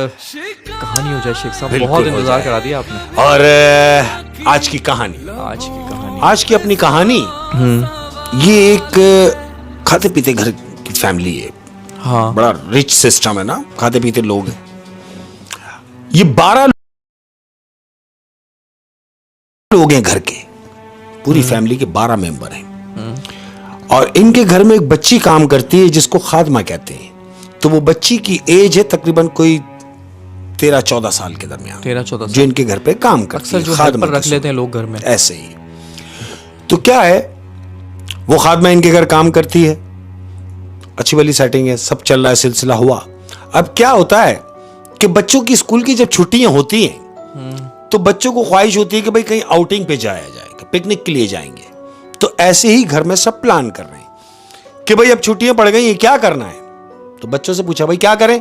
कहानी हो जाए शेख साहब, बिल्कुल बहुत हो इंतजार जाए। करा दिया आपने। और आज की कहानी, आज की अपनी कहानी, ये एक खाते पीते घर की फैमिली है। हाँ, बड़ा रिच सिस्टम है ना, खाते पीते लोग हैं। ये 12 लोग हैं घर के, पूरी फैमिली के 12 मेंबर हैं। और इनके घर में एक बच्ची काम करती है जिसको खादमा कहते हैं। तो वो बच्ची की एज है तकरीबन कोई 13-14 साल के दरमियान, 13-14 जो इनके घर पे काम करती अक्सर है। जो खादमा हेल्पर रख लेते हैं लोग घर में, ऐसे ही। तो क्या है, वो खादमा इनके घर काम करती है, अच्छी वाली सेटिंग है, सब चल रहा है, सिलसिला हुआ। अब क्या होता है कि बच्चों की स्कूल की जब छुट्टियां होती हैं तो बच्चों को ख्वाहिश होती है कि भाई कहीं आउटिंग पे जाया जाएगा, पिकनिक के लिए जाएंगे। तो ऐसे ही घर में सब प्लान कर रहे हैं कि भाई अब छुट्टियां पड़ गई, ये क्या करना है। तो बच्चों से पूछा भाई क्या करें।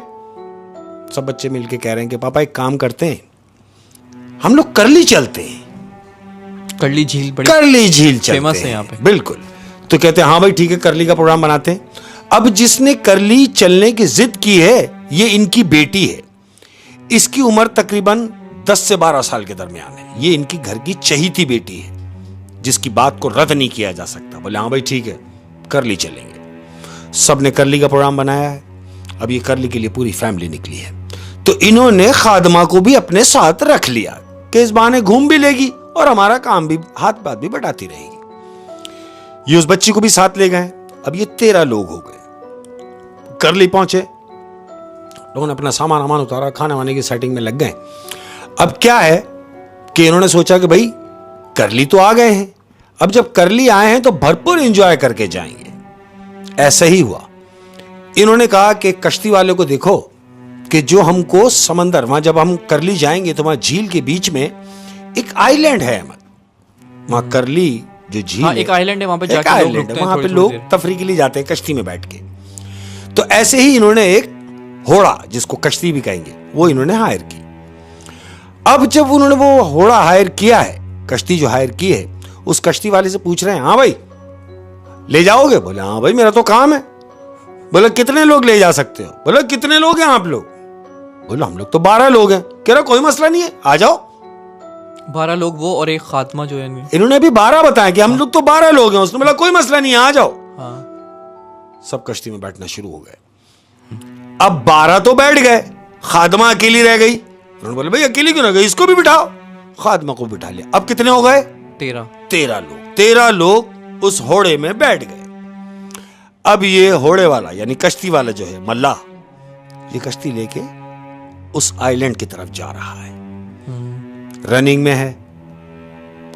सब बच्चे मिलके कह रहे हैं कि पापा एक काम करते हैं, हम लोग करली चलते हैं। करली झील बड़ी करली झील चलते फेमस है हैं यहाँ पे। बिल्कुल। तो कहते हैं हाँ भाई ठीक है, करली का प्रोग्राम बनाते हैं। अब जिसने करली चलने की जिद की है ये इनकी बेटी है। इसकी उम्र तकरीबन 10 से 12 साल के दरमियान है। ये इनकी घर की चहीती बेटी है जिसकी बात को रद्द नहीं किया जा सकता। बोले हाँ भाई ठीक है, करली चलेंगे। सब ने करली का प्रोग्राम बनाया है। अब ये करली के लिए पूरी फैमिली निकली है। तो इन्होंने खादमा को भी अपने साथ रख लिया कि इस बहाने घूम भी लेगी और हमारा काम भी, हाथ बात भी बढ़ाती रहेगी। ये उस बच्ची को भी साथ ले गए। अब ये 13 लोग हो गए। करली पहुंचे, लोगों ने अपना सामान वामान उतारा, खाने वाने की सेटिंग में लग गए। अब क्या है कि इन्होंने सोचा कि भाई करली तो आ गए हैं, अब जब करली आए हैं तो भरपूर एंजॉय करके जाएंगे। ऐसा ही हुआ। इन्होंने कहा कि कश्ती वाले को देखो कि जो हमको समंदर, वहां जब हम करली जाएंगे तो वहां झील के बीच में एक आइलैंड है अहमद। वहां करली जो झील हाँ, एक आइलैंड है, वहां पे जाके लोग आइलैंड रुकते है, हैं वहां पे थोड़ी-थोड़ी लोग देर। तफरी के लिए जाते हैं कश्ती में बैठ के। तो ऐसे ही इन्होंने एक होड़ा, जिसको कश्ती भी कहेंगे, वो इन्होंने हायर की। अब जब उन्होंने वो होड़ा हायर किया है, कश्ती जो हायर की है, उस कश्ती वाले से पूछ रहे हैं हाँ भाई ले जाओगे। बोले हाँ भाई मेरा तो काम है। बोले कितने लोग ले जा सकते हो। बोले कितने लोग हैं आप लोग। बोले हम लोग तो 12 लोग हैं। कह रहा कोई मसला नहीं है, आ जाओ। 12 लोग वो और एक खात्मा जो है इनमें। इन्होंने अभी 12 बताया कि हम लोग तो 12 लोग हैं। उसने बोला कोई मसला नहीं है, आ जाओ। हाँ, सब कश्ती में बैठना शुरू हो गए। अब 12 तो बैठ गए, खादमा अकेली रह गई। उन्होंने बोला भाई अकेली क्यों रह गई, इसको भी बिठाओ। खादमा को बिठा लिया। अब कितने हो गए, 13 लोग। 13 लोग उस होड़े में बैठ गए। अब ये होड़े वाला यानी कश्ती वाला जो है मल्लाह, ये कश्ती लेके उस आइलैंड की तरफ जा रहा है। रनिंग में है,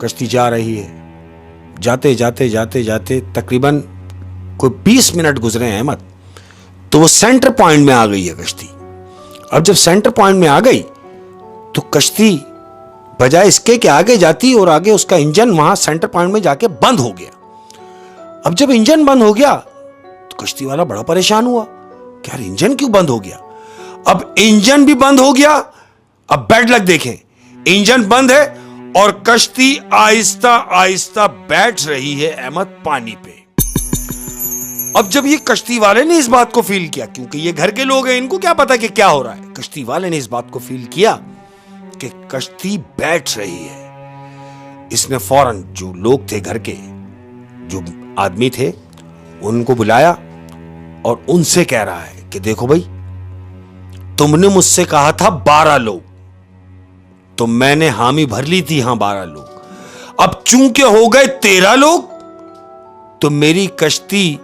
कश्ती जा रही है। जाते जाते जाते जाते तकरीबन कोई 20 मिनट गुजरे हैं अहमद, तो वो सेंटर पॉइंट में आ गई है कश्ती। अब जब सेंटर पॉइंट में आ गई तो कश्ती बजाय इसके कि आगे जाती और आगे उसका इंजन वहां सेंटर पॉइंट में जाके बंद हो गया। अब जब इंजन बंद हो गया तो कश्ती वाला बड़ा परेशान हुआ कि यार इंजन क्यों बंद हो गया। अब इंजन भी बंद हो गया। अब बैड लक देखें, इंजन बंद है और कश्ती आहिस्ता आहिस्ता बैठ रही है अहमद पानी पे। अब जब ये कश्ती वाले ने इस बात को फील किया, क्योंकि ये घर के लोग हैं, इनको क्या पता कि क्या हो रहा है, कश्ती वाले ने इस बात को फील किया कि कश्ती बैठ रही है। इसने फौरन जो लोग थे घर के, जो आदमी थे, उनको बुलाया और उनसे कह रहा है कि देखो भाई तुमने मुझसे कहा था 12 लोग, तो मैंने हामी भर ली थी, हां 12 लोग। अब चूंकि हो गए 13 लोग तो मेरी कश्ती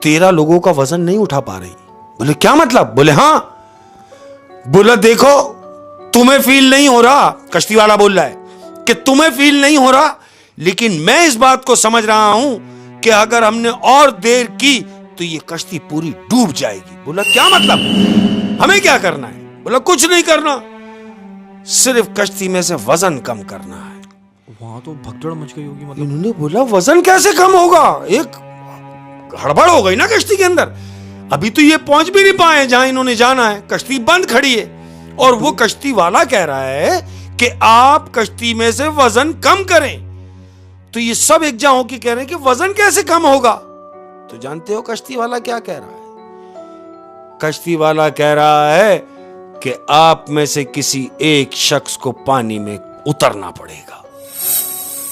13 लोगों का वजन नहीं उठा पा रही। बोले क्या मतलब। बोले हां। बोला देखो तुम्हें फील नहीं हो रहा, कश्ती वाला बोल रहा है कि तुम्हें फील नहीं हो रहा, लेकिन मैं इस बात को समझ रहा हूं कि अगर हमने और देर की तो ये कश्ती पूरी डूब जाएगी। बोला क्या मतलब, हमें क्या करना है। बोला कुछ नहीं करना, सिर्फ कश्ती में से वजन कम करना है। वहां तो भगदड़ मच गई होगी। मतलब इन्होंने बोला वजन कैसे कम होगा, एक हड़बड़ हो गई ना कश्ती के अंदर। अभी तो ये पहुंच भी नहीं पाए जहां इन्होंने जाना है, कश्ती बंद खड़ी है और वो कश्ती वाला कह रहा है कि आप कश्ती में से वजन कम करें। तो ये सब एक जहां होकर कह रहे हैं कि वजन कैसे कम होगा। तो जानते हो कश्ती वाला क्या कह रहा है। कश्ती वाला कह रहा है कि आप में से किसी एक शख्स को पानी में उतरना पड़ेगा।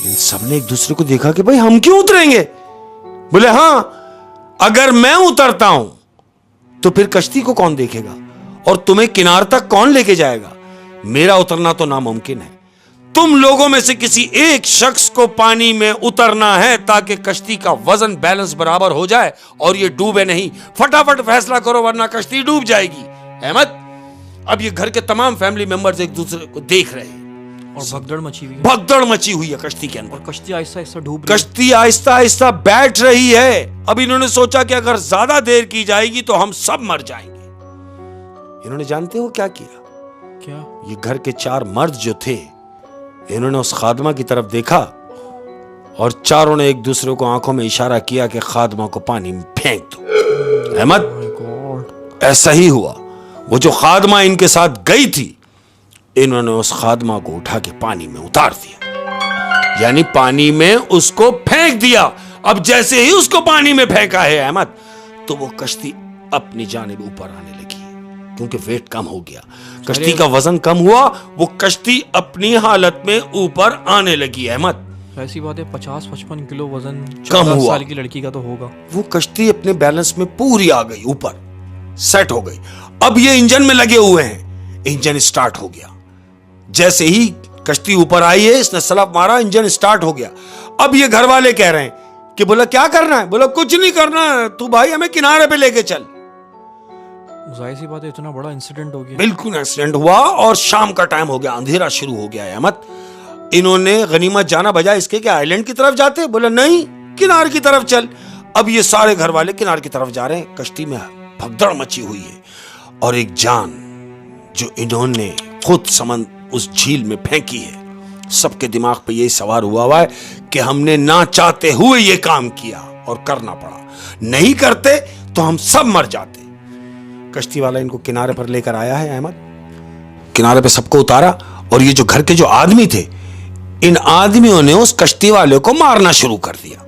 इन सब ने एक दूसरे को देखा कि भाई हम क्यों उतरेंगे? बोले हां, अगर मैं उतरता हूं तो फिर कश्ती को कौन देखेगा और तुम्हें किनार तक कौन लेके जाएगा? मेरा उतरना तो नामुमकिन है। तुम लोगों में से किसी एक शख्स को पानी में उतरना है ताकि कश्ती का वजन बैलेंस बराबर हो जाए और ये डूबे नहीं। फटाफट फैसला करो वरना कश्ती डूब जाएगी। अहमद, अब ये घर के तमाम फैमिली मेंबर्स एक दूसरे को देख रहे हैं और भगदड़ मची हुई है। भगदड़ मची हुई है कश्ती के अंदर और कश्ती आहिस्ता आहिस्ता डूब रही है। कश्ती आहिस्ता आहिस्ता बैठ रही है। अब इन्होंने सोचा कि अगर ज्यादा देर की जाएगी तो हम सब मर जाएंगे। इन्होंने जानते हो क्या किया? क्या? ये घर के 4 मर्द जो थे, इन्होंने उस खादमा की तरफ देखा और चारों ने एक दूसरे को आंखों में इशारा किया कि खादमा को पानी में फेंक दो। अहमद, ऐसा ही हुआ। वो जो खादमा इनके साथ गई थी, इन्होंने उस खादमा को उठा के पानी में उतार दिया, यानी पानी में उसको फेंक दिया। अब जैसे ही उसको पानी में फेंका है अहमद, तो वो कश्ती अपनी जानिब ऊपर आने लगी, क्योंकि वेट कम हो गया, कश्ती का वजन कम हुआ। वो कश्ती अपनी हालत में ऊपर आने लगी। अहमद, ऐसी बात है, 50-55 किलो वजन कम हुआ। साल की लड़की का तो होगा। वो कश्ती अपने बैलेंस में पूरी आ गई, ऊपर सेट हो गई। अब ये इंजन में लगे हुए हैं। इंजन स्टार्ट हो गया। जैसे ही कश्ती ऊपर आई है, इसने सलाब मारा, इंजन स्टार्ट हो गया। अब ये घर वाले कह रहे हैं कि बोला क्या करना है? बोला कुछ नहीं करना है, तू भाई हमें किनारे पे लेके चल। जाहिर सी बात है, इतना बड़ा इंसिडेंट हो गया। बिल्कुल एक्सीडेंट हुआ और शाम का टाइम हो गया, अंधेरा शुरू हो गया है। अहमद, इन्होंने गनीमत जाना बजाय इसके कि आइलैंड की तरफ जाते, बोला नहीं, किनार की तरफ चल। अब ये सारे घर वाले किनार की तरफ जा रहे हैं। कश्ती में भगदड़ मची हुई है और एक जान जो इन्होंने खुद समंदर उस झील में फेंकी है, सबके दिमाग पे यही सवार हुआ है कि हमने ना चाहते हुए ये काम किया और करना पड़ा। नहीं करते तो हम सब मर जाते। कश्ती वाला इनको किनारे पर लेकर आया है। अहमद, किनारे पे सबको उतारा और ये जो घर के जो आदमी थे, इन आदमियों ने उस कश्ती वाले को मारना शुरू कर दिया।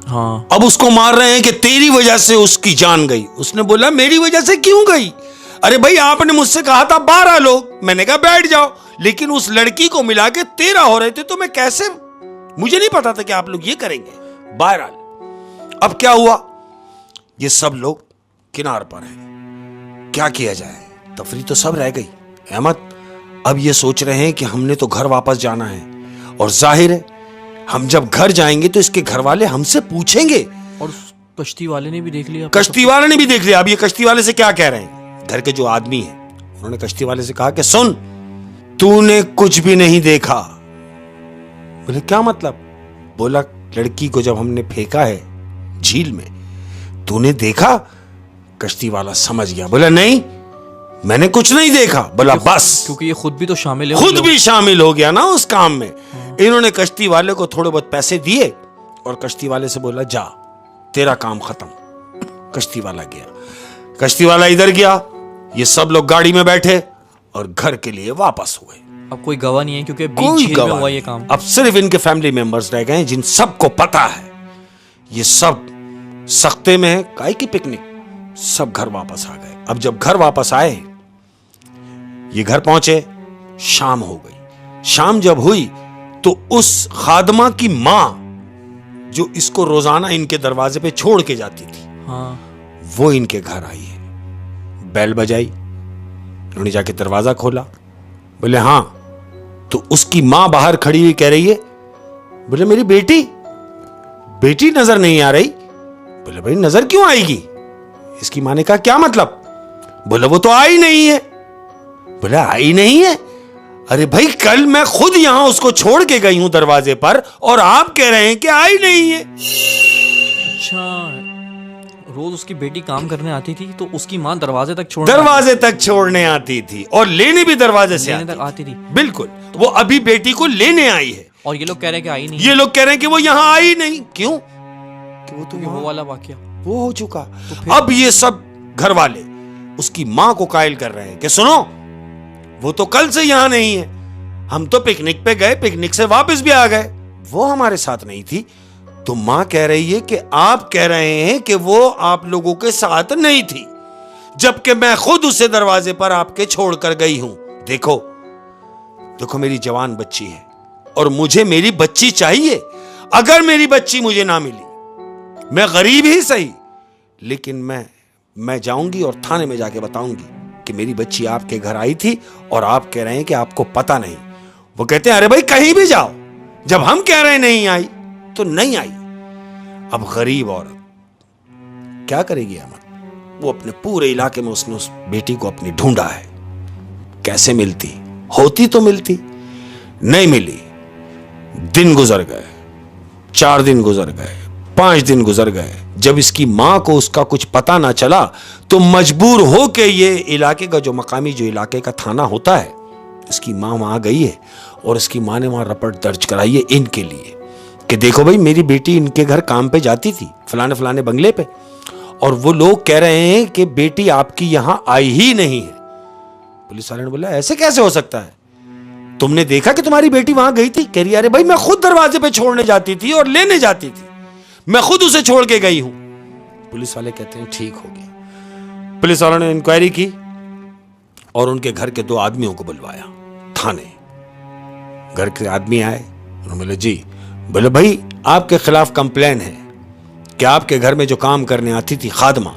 हाँ। अब उसको मार रहे हैं कि तेरी वजह से उसकी जान गई। उसने बोला मेरी वजह से क्यों गई? अरे भाई, आपने मुझसे कहा था 12 लोग, मैंने कहा बैठ जाओ, लेकिन उस लड़की को मिला के 13 हो रहे थे, तो मैं कैसे, मुझे नहीं पता था कि आप लोग ये करेंगे। बहरहाल अब क्या हुआ, ये सब लोग किनार पर हैं। क्या किया जाए? तफरी तो सब रह गई। अहमद, अब ये सोच रहे हैं कि हमने तो घर वापस जाना है और जाहिर है हम जब घर जाएंगे तो इसके घर वाले हमसे पूछेंगे। और कश्ती वाले ने भी देख लिया। कश्ती वाले ने भी देख लिया। अब ये कश्ती वाले से क्या कह रहे हैं? घर के जो आदमी हैं, उन्होंने कश्ती वाले से कहा कि सुन, तूने कुछ भी नहीं देखा। बोले क्या मतलब? बोला लड़की को जब हमने फेंका है झील में, तूने देखा? कश्ती वाला समझ गया, बोला नहीं, मैंने कुछ नहीं देखा। बोला बस, क्योंकि ये खुद भी तो शामिल है, खुद भी शामिल हो गया ना उस काम में। इन्होंने कश्ती वाले को थोड़े बहुत पैसे दिए और कश्ती वाले से बोला जा, तेरा काम खत्म। कश्ती वाला गया। कश्ती वाला इधर गया, ये सब लोग गाड़ी में बैठे और घर के लिए वापस हुए। अब कोई गवाह नहीं है क्योंकि बीच झील में हुआ ये काम। अब सिर्फ इनके फैमिली मेंबर्स रह गए जिन सबको पता है ये सब सख्ते में है, काहे की पिकनिक। सब घर वापस आ गए। अब जब घर वापस आए, ये घर पहुंचे, शाम हो गई। शाम जब हुई तो उस खादमा की मां जो इसको रोजाना इनके दरवाजे पे छोड़ के जाती थी, हाँ, वो इनके घर आई है। बेल बजाई, उन्होंने जाके दरवाजा खोला। बोले हाँ। तो उसकी मां बाहर खड़ी हुई कह रही है, बोले मेरी बेटी, बेटी नजर नहीं आ रही। बोले भाई नजर क्यों आएगी? इसकी मां ने कहा क्या मतलब? बोले वो तो आई नहीं है। बोले आई नहीं है? अरे भाई कल मैं खुद यहां उसको छोड़ के गई हूं दरवाजे पर और आप कह रहे हैं कि आई नहीं है। अच्छा, रोज उसकी बेटी काम करने आती थी तो उसकी मां दरवाजे तक छोड़ने आती थी और लेने भी दरवाजे से आती थी। बिल्कुल, वो अभी बेटी को लेने आई है। और ये लोग कह रहे हैं कि आई नहीं। ये लोग कह रहे हैं कि वो यहाँ आई नहीं। क्यों? कि वो तो वो वाला वाकया वो हो चुका। तो अब ये सब घर वाले उसकी मां को कायल कर रहे हैं कि सुनो, वो तो कल से यहां नहीं है, हम तो पिकनिक पे गए, पिकनिक से वापस भी आ गए, वो हमारे साथ नहीं थी। तो मां कह रही है कि आप कह रहे हैं कि वो आप लोगों के साथ नहीं थी, जबकि मैं खुद उसे दरवाजे पर आपके छोड़कर गई हूं। देखो देखो, मेरी जवान बच्ची है और मुझे मेरी बच्ची चाहिए। अगर मेरी बच्ची मुझे ना मिली, मैं गरीब ही सही, लेकिन मैं जाऊंगी और थाने में जाके बताऊंगी कि मेरी बच्ची आपके घर आई थी और आप कह रहे हैं कि आपको पता नहीं। वो कहते हैं अरे भाई कहीं भी जाओ, जब हम कह रहे हैं नहीं आई तो नहीं आई। अब गरीब औरत क्या करेगी अहमद? वो अपने पूरे इलाके में उसने उस बेटी को अपनी ढूंढा है। कैसे मिलती होती तो मिलती, नहीं मिली। दिन गुजर गए, 4 दिन गुजर गए, 5 दिन गुजर गए। जब इसकी मां को उसका कुछ पता ना चला तो मजबूर हो के ये इलाके का जो मकामी जो इलाके का थाना होता है, इसकी मां वहां गई है और इसकी मां ने वहां रिपोर्ट दर्ज कराई है इनके लिए कि देखो भाई मेरी बेटी इनके घर काम पे जाती थी फलाने फलाने बंगले पे, और वो लोग कह रहे हैं कि बेटी आपकी यहां आई ही नहीं है। पुलिस वाले ने बोला ऐसे कैसे हो सकता है? तुमने देखा कि तुम्हारी बेटी वहां गई थी? कह रही अरे भाई मैं खुद दरवाजे पे छोड़ने जाती थी और लेने जाती थी, मैं खुद उसे छोड़ के गई हूं। पुलिस वाले कहते हैं ठीक हो गया। पुलिस वालों ने इंक्वायरी की और उनके घर के 2 आदमियों को बुलवाया थाने। घर के आदमी आए, उन्होंने बोले जी, बोले भाई आपके खिलाफ कंप्लेन है कि आपके घर में जो काम करने आती थी खादमा,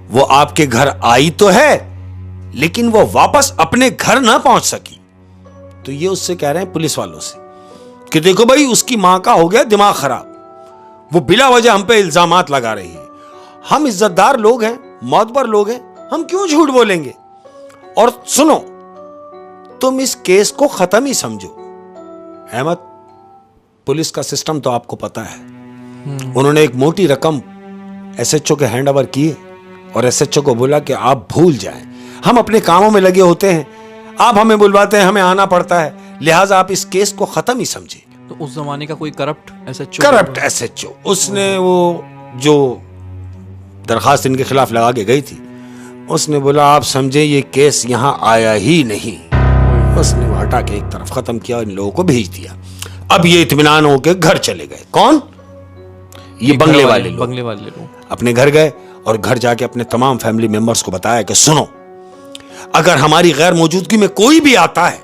वो आपके घर आई तो है लेकिन वो वापस अपने घर ना पहुंच सकी। तो ये उससे कह रहे हैं पुलिस वालों से कि देखो भाई उसकी मां का हो गया दिमाग खराब, वो बिला वजह हम पे इल्जामात लगा रही है। हम इज्जतदार लोग हैं, मौतबर लोग हैं, हम क्यों झूठ बोलेंगे? और सुनो, तुम इस केस को खत्म ही समझो। अहमद, पुलिस का सिस्टम तो आपको पता है। उन्होंने एक मोटी रकम एसएचओ के हैंड ओवर की और एसएचओ को बोला कि आप भूल जाएं, हम अपने कामों में लगे होते हैं, आप हमें बुलवाते हैं, हमें आना पड़ता है, लिहाजा आप इस केस को खत्म ही समझिए। तो उस जमाने का कोई करप्ट एसएचओ उसने वो जो दरखास्त इनके खिलाफ लगा के गई थी, उसने बोला आप समझे ये केस यहां आया ही नहीं। उसने वो हटा के एक तरफ खत्म किया और इन लोगों को भेज दिया। अब ये इत्मीनान होकर घर चले गए। कौन? ये बंगले वाले लोग अपने घर गए और घर जाके अपने तमाम फैमिली मेंबर्स को बताया कि सुनो, अगर हमारी गैर मौजूदगी में कोई भी आता है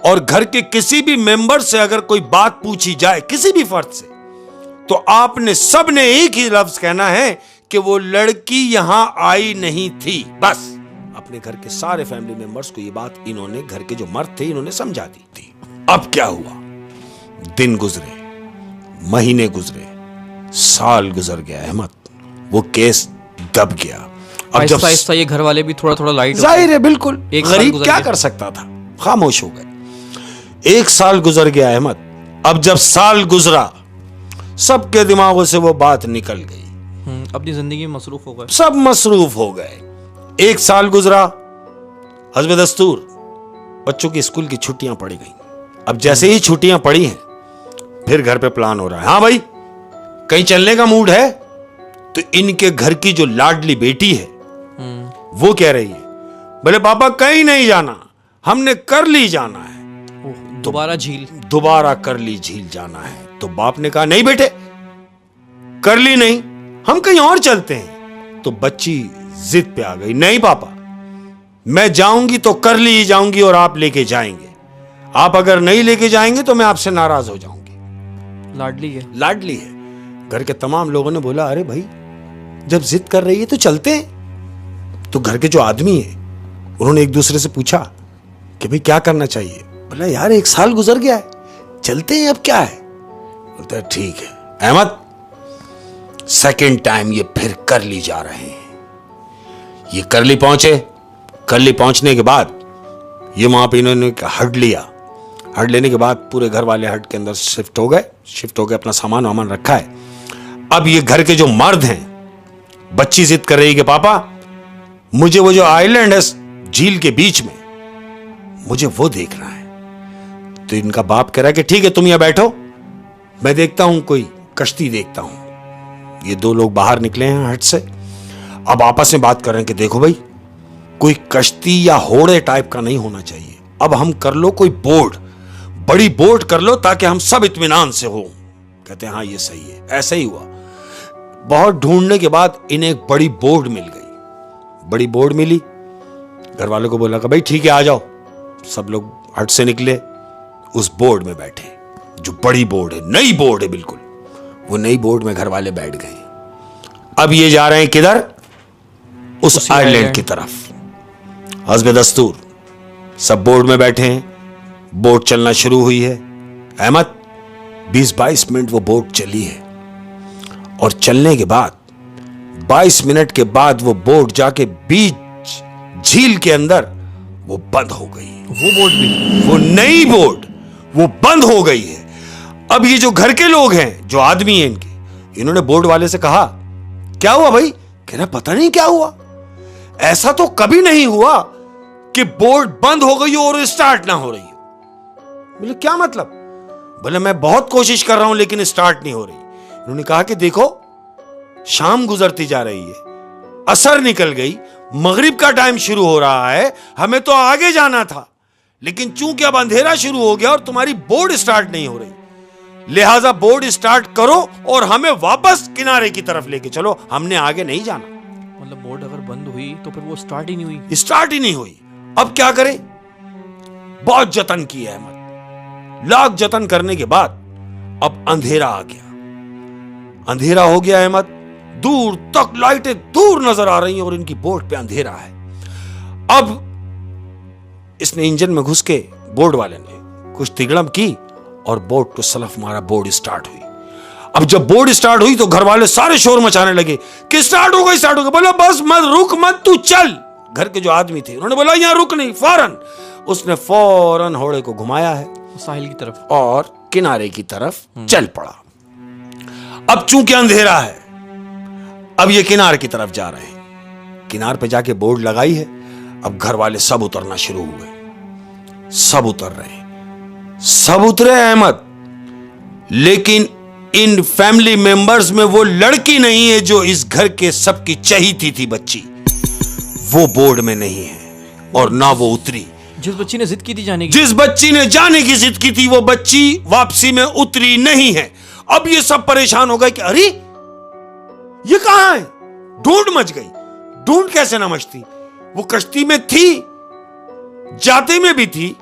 और घर के किसी भी मेंबर से अगर कोई बात पूछी जाए किसी भी फर्द से, तो आपने सबने एक ही लफ्ज कहना है कि वो लड़की यहां आई नहीं थी। बस अपने घर के सारे फैमिली मेंबर्स को ये बात इन्होंने, घर के जो मर्द थे, इन्होंने समझा दी थी। अब क्या हुआ? दिन गुजरे, महीने गुजरे, साल गुजर गया अहमद, वो केस दब गया। अब जब आहिस्ता ये घर वाले भी थोड़ा थोड़ा लाइट, जाहिर है बिल्कुल, गरीब क्या कर सकता था, खामोश हो गए। 1 साल गुजर गया अहमद। अब जब साल गुजरा, सबके दिमागों से वो बात निकल गई, अपनी जिंदगी में मसरूफ हो गए, सब मसरूफ हो गए। 1 साल गुजरा, हस्ब दस्तूर बच्चों की स्कूल की छुट्टियां पड़ी गई। अब जैसे ही छुट्टियां पड़ी हैं, फिर घर पे प्लान हो रहा है, हाँ भाई कहीं चलने का मूड है। तो इनके घर की जो लाडली बेटी है वो कह रही है, बोले पापा कहीं नहीं जाना, हमने कर ली जाना है, दोबारा कर ली झील जाना है। तो बाप ने कहा नहीं बेटे, कर ली नहीं, हम कहीं और चलते हैं। तो बच्ची जिद पे आ गई, नहीं पापा मैं जाऊंगी तो कर ली ही जाऊंगी और आप लेके जाएंगे, आप अगर नहीं लेके जाएंगे तो मैं आपसे नाराज हो जाऊंगी। लाडली है। घर के तमाम लोगों ने बोला अरे भाई जब जिद कर रही है तो चलते हैं। तो घर के जो आदमी है उन्होंने एक दूसरे से पूछा कि भाई क्या करना चाहिए? बोला यार 1 साल गुजर गया है, चलते हैं, अब क्या है? बोलता है ठीक है। अहमद, सेकेंड टाइम ये फिर करली जा रहे हैं। ये करली पहुंचे। करली पहुंचने के बाद ये वहां पे इन्होंने हट लिया। हट लेने के बाद पूरे घर वाले हट के अंदर शिफ्ट हो गए, अपना सामान वामान रखा है। अब ये घर के जो मर्द हैं, बच्ची जिद कर रही कि पापा मुझे वो जो आइलैंड है झील के बीच में, मुझे वो देखना है। तो इनका बाप कह रहा है कि ठीक है तुम यहां बैठो, मैं देखता हूं कोई कश्ती देखता हूं। ये 2 लोग बाहर निकले हैं हट से, अब आपस में बात कर रहे हैं कि देखो भाई कोई कश्ती या होड़े टाइप का नहीं होना चाहिए, अब हम कर लो कोई बोर्ड, बड़ी बोट कर लो ताकि हम सब इत्मीनान से हो। कहते हैं हाँ ये सही है। ऐसा ही हुआ। बहुत ढूंढने के बाद इन्हें एक बड़ी बोट मिल गई। बड़ी बोर्ड मिली। घर वालों को बोला कि भाई ठीक है आ जाओ। सब लोग हट से निकले, उस बोर्ड में बैठे जो बड़ी बोर्ड है, नई बोर्ड है बिल्कुल। वो नई बोर्ड में घर वाले बैठ गए। अब ये जा रहे हैं किधर? उस आइलैंड की तरफ। हस्बे दस्तूर सब बोर्ड में बैठे हैं, बोट चलना शुरू हुई है। अहमद 20-22 मिनट वो बोट चली है और चलने के बाद 22 मिनट के बाद वो बोट जाके बीच झील के अंदर वो बंद हो गई। वो बोट भी, वो नई बोट वो बंद हो गई है। अब ये जो घर के लोग हैं, जो आदमी हैं इनके, इन्होंने बोट वाले से कहा क्या हुआ भाई? कह रहा पता नहीं क्या हुआ, ऐसा तो कभी नहीं हुआ कि बोट बंद हो गई हो और स्टार्ट ना हो रही हो। बोले क्या मतलब? बोले मैं बहुत कोशिश कर रहा हूं लेकिन स्टार्ट नहीं हो रही। उन्होंने कहा कि देखो शाम गुजरती जा रही है, असर निकल गई, मगरिब का टाइम शुरू हो रहा है, हमें तो आगे जाना था, लेकिन चूंकि अब अंधेरा शुरू हो गया और तुम्हारी बोट स्टार्ट नहीं हो रही, लिहाजा बोट स्टार्ट करो और हमें वापस किनारे की तरफ लेके चलो, हमने आगे नहीं जाना। मतलब बोट अगर बंद हुई तो फिर वो स्टार्ट ही नहीं हुई। स्टार्ट ही नहीं हुई। अब क्या करें? बहुत जतन किया अहमद, लाख जतन करने के बाद अब अंधेरा आ गया। अंधेरा हो गया अहमद, दूर तक लाइटें दूर नजर आ रही हैं और इनकी बोट पे अंधेरा है। अब इसने इंजन में घुस के बोट वाले ने कुछ तिगड़म की और बोट को सलफ मारा, बोट स्टार्ट हुई। अब जब बोट स्टार्ट हुई तो घर वाले सारे शोर मचाने लगे कि स्टार्ट हो गई, स्टार्ट हो गई। बोला बस मत रुक मत, तू चल। घर के जो आदमी थे उन्होंने बोला यहां रुक नहीं, फौरन। उसने फौरन घोड़े को घुमाया है साहिल की तरफ और किनारे की तरफ चल पड़ा। अब चूंकि अंधेरा है, अब ये किनारे की तरफ जा रहे हैं। किनार पे जाके बोर्ड लगाई है। अब घर वाले सब उतरना शुरू हुए, सब उतर रहे हैं, सब उतरे अहमद, लेकिन इन फैमिली मेंबर्स में वो लड़की नहीं है जो इस घर के सबकी चहीती थी बच्ची, वो बोर्ड में नहीं है और ना वो उतरी। जिस बच्ची ने जिद की थी जाने की, जिस बच्ची ने जाने की जिद की थी वो बच्ची वापसी में उतरी नहीं है। अब ये सब परेशान हो गए कि अरे ये कहां है? ढूंढ मच गई। ढूंढ कैसे ना मचती, वो कश्ती में थी, जाते में भी थी,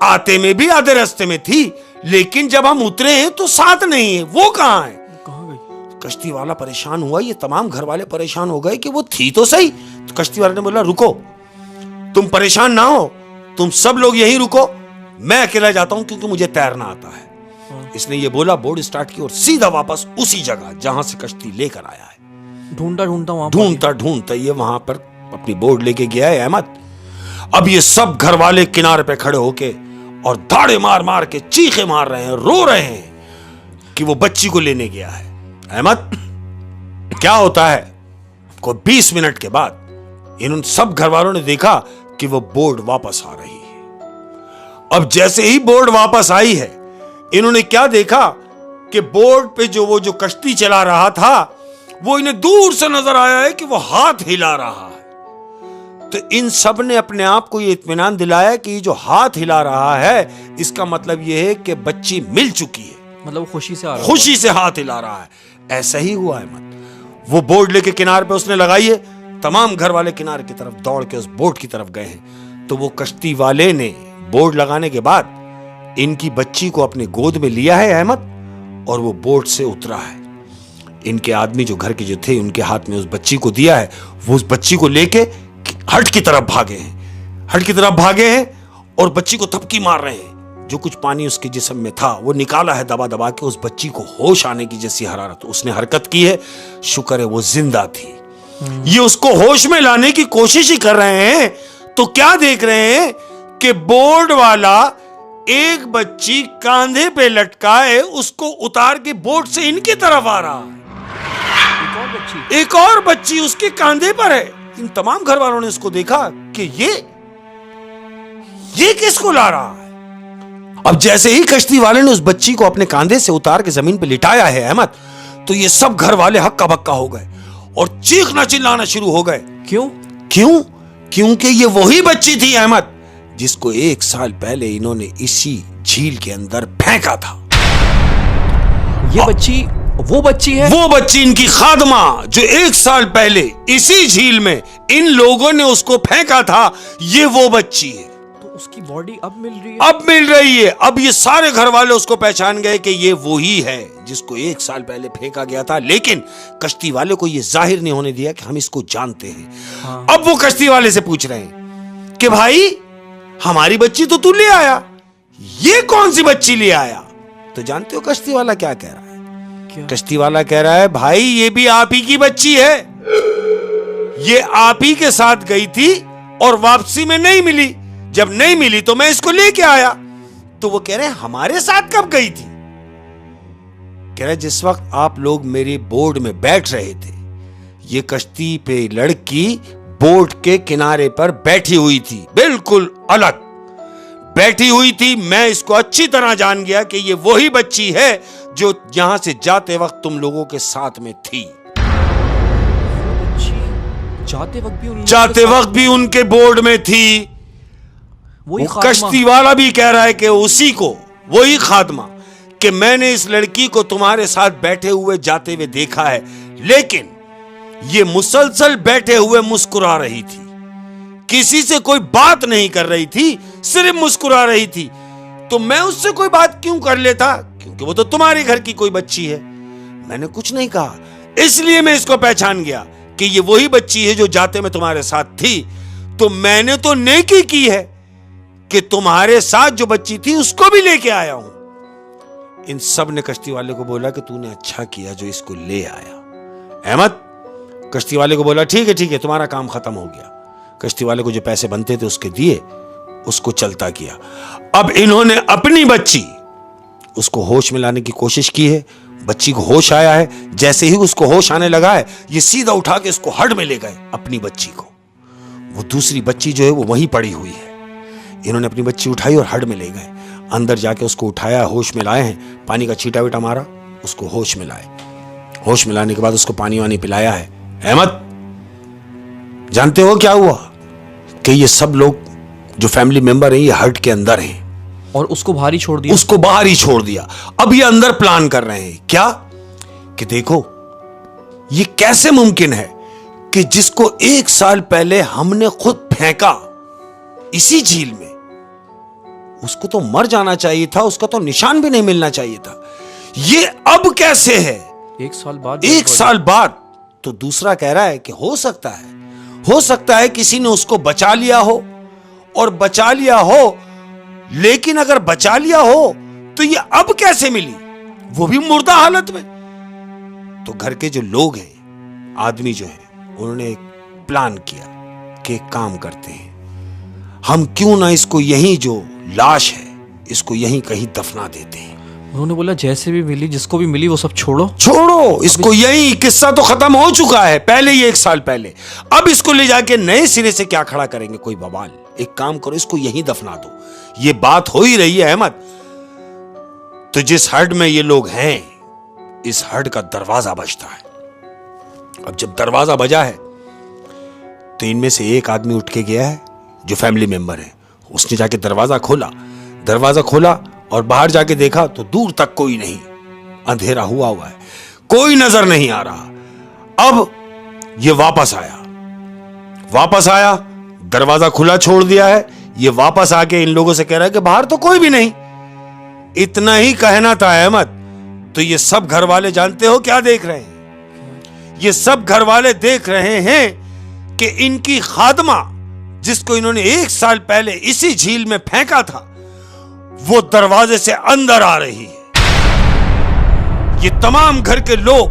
आते में भी आधे रास्ते में थी, लेकिन जब हम उतरे हैं तो साथ नहीं है। वो कहां है? कहां गई? कश्ती वाला परेशान हुआ, ये तमाम घर वाले परेशान हो गए कि वो थी तो सही। तो कश्ती वाले ने बोला रुको, तुम परेशान ना हो, तुम सब लोग यहीं रुको, मैं अकेला जाता हूं क्योंकि मुझे तैरना आता है। इसने ये बोला, बोर्ड स्टार्ट की और सीधा वापस उसी जगह जहां से कश्ती लेकर आया है। ढूंढता ये वहां पर अपनी बोर्ड लेके गया है अहमद। अब ये सब घर वाले किनारे पे खड़े होके और धाड़े मार मार के चीखे मार रहे हैं, रो रहे हैं कि वो बच्ची को लेने गया है। अहमद क्या होता है, कोई 20 मिनट के बाद इन सब घर वालों ने देखा कि वो बोर्ड वापस आ रही है। अब जैसे ही बोर्ड वापस आई है, इन्होंने क्या देखा कि बोर्ड पे वो जो कश्ती चला रहा था वो इन्हें दूर से नजर आया है कि वो हाथ हिला रहा है। तो इन सब ने अपने आप को ये इत्मीनान दिलाया कि ये जो हाथ हिला रहा है इसका मतलब ये है कि बच्ची मिल चुकी है। मतलब खुशी से खुशी से हाथ हिला रहा है। ऐसा ही हुआ है मत। वो बोर्ड लेके किनारे पे उसने लगाई है, तमाम घर वाले किनारे की तरफ दौड़ के उस बोट की तरफ गए हैं। तो वो कश्ती वाले ने बोर्ड लगाने के बाद इनकी बच्ची को अपने गोद में लिया है अहमद, और वो बोट से उतरा है। इनके आदमी जो घर के जो थे उनके हाथ में उस बच्ची को दिया है। वो उस बच्ची को लेके हट की तरफ भागे हैं, हट की तरफ भागे हैं और बच्ची को थपकी मार रहे हैं। जो कुछ पानी उसके जिस्म में था वो निकाला है दबा दबा के। उस बच्ची को होश आने की जैसी हरारत उसने हरकत की है। शुक्र है वो जिंदा थी। ये उसको होश में लाने की कोशिश ही कर रहे हैं तो क्या देख रहे हैं कि बोर्ड वाला एक बच्ची कांधे पे लटकाए उसको उतार के बोट से इनकी तरफ आ रहा है। एक और बच्ची उसके कांधे पर है। इन तमाम घर वालों ने इसको देखा कि ये किसको ला रहा है। अब जैसे ही कश्ती वाले ने उस बच्ची को अपने कांधे से उतार के जमीन पे लिटाया है अहमद, तो ये सब घर वाले हक्का बक्का हो गए और चीखना चिल्लाना शुरू हो गए। क्योंकि ये वही बच्ची थी अहमद जिसको 1 साल पहले इन्होंने इसी झील के अंदर फेंका था। ये बच्ची वो बच्ची है? वो बच्ची इनकी खादमा, जो 1 साल पहले इसी झील में इन लोगों ने उसको फेंका था, ये वो बच्ची है। तो उसकी बॉडी अब मिल रही है? अब मिल रही है। अब ये सारे घर वाले उसको पहचान गए कि ये वही है जिसको 1 साल पहले फेंका गया था, लेकिन कश्ती वाले को ये जाहिर नहीं होने दिया कि हम इसको जानते हैं। हाँ। अब वो कश्ती वाले से पूछ रहे हैं कि भाई हमारी बच्ची तो तू ले आया, ये कौन सी बच्ची ले आया? तो जानते हो कश्ती वाला क्या कह रहा है? क्या? कश्ती वाला कह रहा है, भाई ये भी आप ही की बच्ची है, ये आप ही के साथ गई थी और वापसी में नहीं मिली। जब नहीं मिली तो मैं इसको लेके आया। तो वो कह रहे हैं हमारे साथ कब गई थी? कह रहे जिस वक्त आप लोग मेरे बोर्ड में बैठ रहे थे, ये कश्ती पे लड़की बोट के किनारे पर बैठी हुई थी, बिल्कुल अलग बैठी हुई थी। मैं इसको अच्छी तरह जान गया कि ये वही बच्ची है जो यहां से जाते वक्त तुम लोगों के साथ में थी। जाते वक्त भी उनके बोर्ड में थी। वही वो कश्ती वाला भी कह रहा है कि उसी को, वही खादमा, कि मैंने इस लड़की को तुम्हारे साथ बैठे हुए जाते हुए देखा है, लेकिन ये मुसलसल बैठे हुए मुस्कुरा रही थी, किसी से कोई बात नहीं कर रही थी, सिर्फ मुस्कुरा रही थी। तो मैं उससे कोई बात क्यों कर लेता, क्योंकि वो तो तुम्हारे घर की कोई बच्ची है। मैंने कुछ नहीं कहा, इसलिए मैं इसको पहचान गया कि ये वही बच्ची है जो जाते में तुम्हारे साथ थी। तो मैंने तो नेकी की है कि तुम्हारे साथ जो बच्ची थी उसको भी लेके आया हूं। इन सब ने कश्ती वाले को बोला कि तूने अच्छा किया जो इसको ले आया। अहमद कश्ती वाले को बोला ठीक है, तुम्हारा काम खत्म हो गया। कश्ती वाले को जो पैसे बनते थे उसके दिए, उसको चलता किया। अब इन्होंने अपनी बच्ची, उसको होश में लाने की कोशिश की है। बच्ची को होश आया है। जैसे ही उसको होश आने लगा है, ये सीधा उठा के इसको हड में ले गए अपनी बच्ची को। वो दूसरी बच्ची जो है वो वहीं पड़ी हुई है। इन्होंने अपनी बच्ची उठाई और हड में ले गए। अंदर जाके उसको उठाया, होश में लाए हैं, पानी का छींटा वीटा मारा, उसको होश में लाए। होश में लाने के बाद उसको पानी वानी पिलाया है। अहमद जानते हो क्या हुआ? कि ये सब लोग जो फैमिली मेंबर हैं ये हट के अंदर हैं और उसको बाहर ही छोड़ दिया। उसको बाहर ही छोड़ दिया। अब ये अंदर प्लान कर रहे हैं क्या कि देखो ये कैसे मुमकिन है कि जिसको 1 साल पहले हमने खुद फेंका इसी झील में, उसको तो मर जाना चाहिए था, उसका तो निशान भी नहीं मिलना चाहिए था। ये अब कैसे है 1 साल बाद? 1 साल बाद। तो दूसरा कह रहा है कि हो सकता है किसी ने उसको बचा लिया हो, और बचा लिया हो, लेकिन अगर बचा लिया हो तो ये अब कैसे मिली, वो भी मुर्दा हालत में। तो घर के जो लोग हैं, आदमी जो है, उन्होंने एक प्लान किया कि एक काम करते हैं, हम क्यों ना इसको यहीं, जो लाश है इसको यहीं कहीं दफना देते हैं। उन्होंने बोला जैसे भी मिली, जिसको भी मिली वो सब छोड़ो इसको यहीं, किस्सा तो खत्म हो चुका है पहले ही 1 साल पहले। अब इसको ले जाके नए सिरे से क्या खड़ा करेंगे, कोई बवाल। एक काम करो, इसको यहीं दफना दो। ये बात हो ही रही है अहमद। तो जिस हड में ये लोग हैं, इस हड का दरवाजा बजता है। अब जब दरवाजा बजा है तो इनमें से एक आदमी उठ के गया है, जो फैमिली मेंबर है। उसने जाके दरवाजा खोला और बाहर जाके देखा तो दूर तक कोई नहीं, अंधेरा हुआ है, कोई नजर नहीं आ रहा। अब ये वापस आया, दरवाजा खुला छोड़ दिया है। ये वापस आके इन लोगों से कह रहा है कि बाहर तो कोई भी नहीं। इतना ही कहना था अहमद। तो ये सब घर वाले जानते हो क्या देख रहे हैं? ये सब घर वाले देख रहे हैं कि इनकी खादमा, जिसको इन्होंने 1 साल पहले इसी झील में फेंका था, वो दरवाजे से अंदर आ रही है। ये तमाम घर के लोग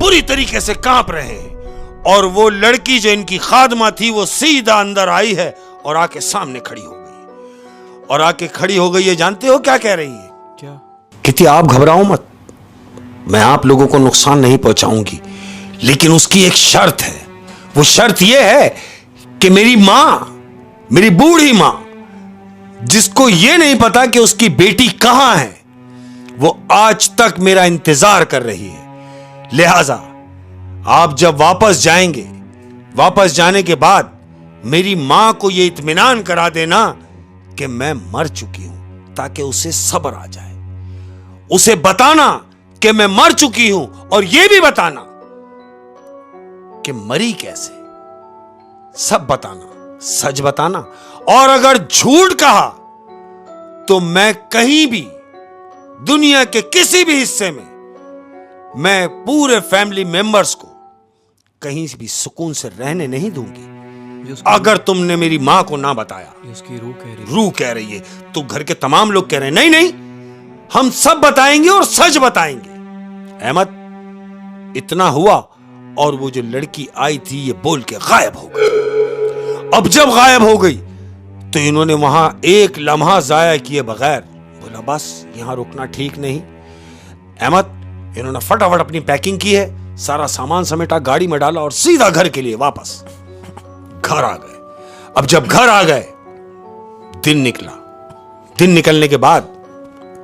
बुरी तरीके से कांप रहे हैं, और वो लड़की जो इनकी खादमा थी वो सीधा अंदर आई है और आके सामने खड़ी हो गई। और आके खड़ी हो गई है, जानते हो क्या कह रही है? क्या? कहती आप घबराओ मत, मैं आप लोगों को नुकसान नहीं पहुंचाऊंगी, लेकिन उसकी एक शर्त है। वो शर्त यह है कि मेरी मां, मेरी बूढ़ी मां, जिसको यह नहीं पता कि उसकी बेटी कहां है, वो आज तक मेरा इंतजार कर रही है। लिहाजा आप जब वापस जाएंगे, वापस जाने के बाद मेरी मां को यह इत्मीनान करा देना कि मैं मर चुकी हूं, ताकि उसे सब्र आ जाए। उसे बताना कि मैं मर चुकी हूं और यह भी बताना कि मरी कैसे, सब बताना, सच बताना। और अगर झूठ कहा तो मैं कहीं भी दुनिया के किसी भी हिस्से में मैं पूरे फैमिली मेंबर्स को कहीं भी सुकून से रहने नहीं दूंगी अगर तुमने मेरी मां को ना बताया। उसकी रूह कह रही है, तो घर के तमाम लोग कह रहे हैं नहीं नहीं हम सब बताएंगे और सच बताएंगे। अहमद, इतना हुआ और वो जो लड़की आई थी ये बोल के गायब हो गई। अब जब गायब हो गई तो इन्होंने वहां एक लम्हा जाया किए बगैर बोला बस यहां रुकना ठीक नहीं। अहमद, इन्होंने फटाफट अपनी पैकिंग की है, सारा सामान समेटा, गाड़ी में डाला और सीधा घर के लिए वापस घर आ गए। अब जब घर आ गए दिन निकला। दिन निकलने के बाद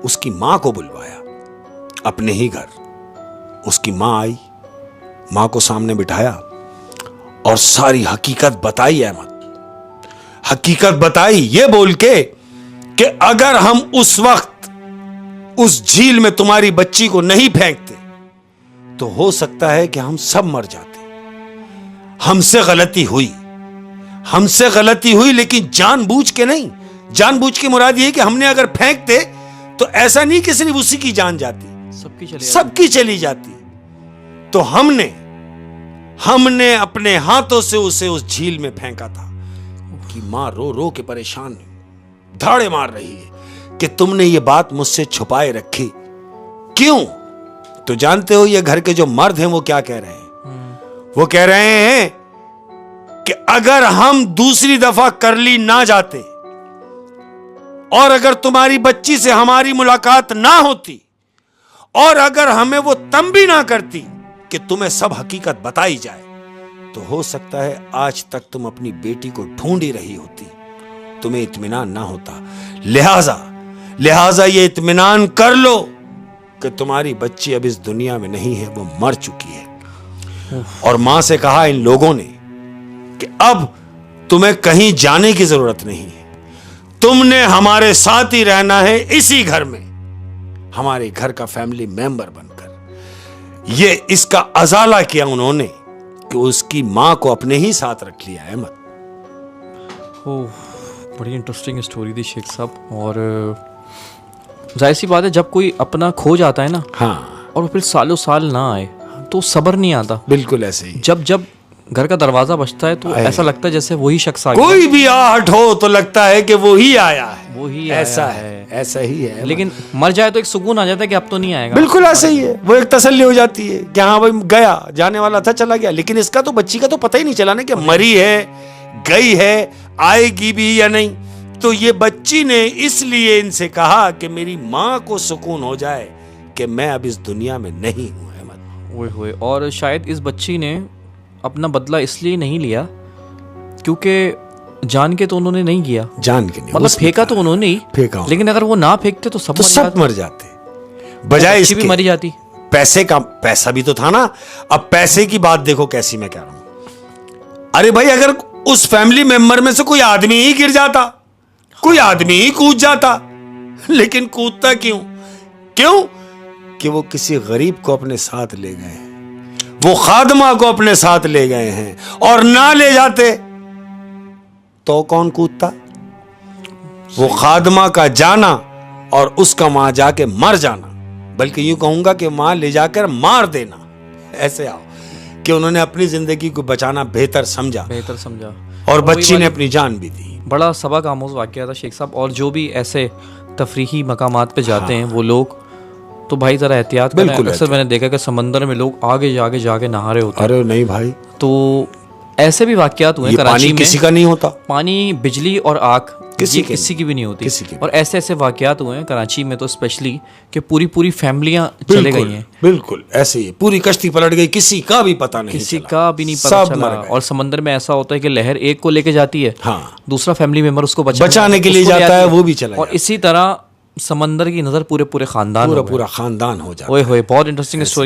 उसकी मां को बुलवाया अपने ही घर। उसकी मां आई, मां को सामने बिठाया और सारी हकीकत बताई। अहमद, हकीकत बताई ये बोल के कि अगर हम उस वक्त उस झील में तुम्हारी बच्ची को नहीं फेंकते तो हो सकता है कि हम सब मर जाते। हमसे गलती हुई लेकिन जानबूझ के नहीं। जानबूझ के मुराद ये कि हमने अगर फेंकते तो ऐसा नहीं कि सिर्फ उसी की जान जाती, सबकी चली जाती। तो हमने अपने हाथों से उसे उस झील में फेंका था कि मां रो रो के परेशान धाड़े मार रही है कि तुमने ये बात मुझसे छुपाए रखी क्यों। तो जानते हो ये घर के जो मर्द हैं वो क्या कह रहे हैं? वो कह रहे हैं कि अगर हम दूसरी दफा करली ना जाते और अगर तुम्हारी बच्ची से हमारी मुलाकात ना होती और अगर हमें वो तंबी ना करती कि तुम्हें सब हकीकत बताई जाए तो हो सकता है आज तक तुम अपनी बेटी को ढूंढ ही रही होती, तुम्हें इत्मीनान ना होता। लिहाजा ये इत्मीनान कर लो कि तुम्हारी बच्ची अब इस दुनिया में नहीं है, वो मर चुकी है। और मां से कहा इन लोगों ने कि अब तुम्हें कहीं जाने की जरूरत नहीं है, तुमने हमारे साथ ही रहना है इसी घर में, हमारे घर का फैमिली मेंबर बनकर। ये इसका अजाला किया उन्होंने कि उसकी मां को अपने ही साथ रख लिया। अहमद, बड़ी इंटरेस्टिंग स्टोरी थी शेख साहब। और जाहिर सी बात है जब कोई अपना खो जाता है ना, हाँ, और फिर सालों साल ना आए तो सब्र नहीं आता। बिल्कुल ऐसे ही। जब घर का दरवाजा बजता है तो ऐसा लगता है जैसे वही शख्स आ गया। कोई भी आहट हो तो लगता है कि वो ही आया है, वो ही ऐसा आया है, ऐसा ही है। लेकिन मर जाए तो एक सुकून आ जाता है कि अब तो नहीं आएगा। बिल्कुल ऐसा ही है, वो एक तसल्ली हो जाती है कि हाँ भाई गया, जाने वाला था चला गया। लेकिन इसका तो बच्ची का तो पता ही नहीं चला ना कि मरी है, गई है, आएगी भी या नहीं। तो ये बच्ची ने इसलिए इनसे कहा कि मेरी मां को सुकून हो जाए कि मैं अब इस दुनिया में नहीं हूं। अहमद, ओए होए। और शायद इस बच्ची ने अपना बदला इसलिए नहीं लिया क्योंकि जान के तो उन्होंने नहीं किया, जान के नहीं, मतलब फेंका तो उन्होंने ही फेंका। लेकिन अगर वो ना फेंकते तो सब मर जाते। बजाय इसके भी मरी जाती। पैसा भी तो था ना। अब पैसे की बात देखो कैसी मैं कह रहा हूं। अरे भाई अगर उस फैमिली मेंबर में से कोई आदमी ही गिर जाता, कोई आदमी ही कूद जाता, लेकिन कूदता क्यों कि वो किसी गरीब को अपने साथ ले गए हैं, वो खादमा को अपने साथ ले गए हैं। और ना ले जाते तो कौन कूदता? वो खादमा का जाना और उसका मां जाके मर जाना, बल्कि यूं कहूंगा कि मां ले जाकर मार देना। ऐसे आओ कि उन्होंने अपनी जिंदगी को बचाना बेहतर समझा और बच्ची ने अपनी जान भी दी। बड़ा सबक आमोज वाकया था शेख साहब। और जो भी ऐसे तफरीही मकामात पे जाते हैं वो लोग तो भाई जरा एहतियात करें। अक्सर मैंने देखा कि समंदर में लोग आगे जाके नहा रहे होते हैं। अरे नहीं भाई, तो ऐसे भी वाकयात हुए कराची में। किसी का नहीं होता पानी, बिजली और आग किसी की भी नहीं होती। और ऐसे वाकयात हुए हैं कराची में तो स्पेशली कि पूरी फैमिलियां चले गई हैं। बिल्कुल ऐसे ही पूरी कश्ती पलट गई, किसी का भी पता नहीं, किसी का भी नहीं पता चला। और समंदर में ऐसा होता है कि लहर एक को लेके जाती है, हाँ, दूसरा फैमिली मेंबर उसको बचाने के लिए जाता है, वो भी चला। और इसी तरह समंदर की नजर पूरे खानदान पूरा खानदान हो जाता है। ओए होए, बहुत इंटरेस्टिंग स्टोरी।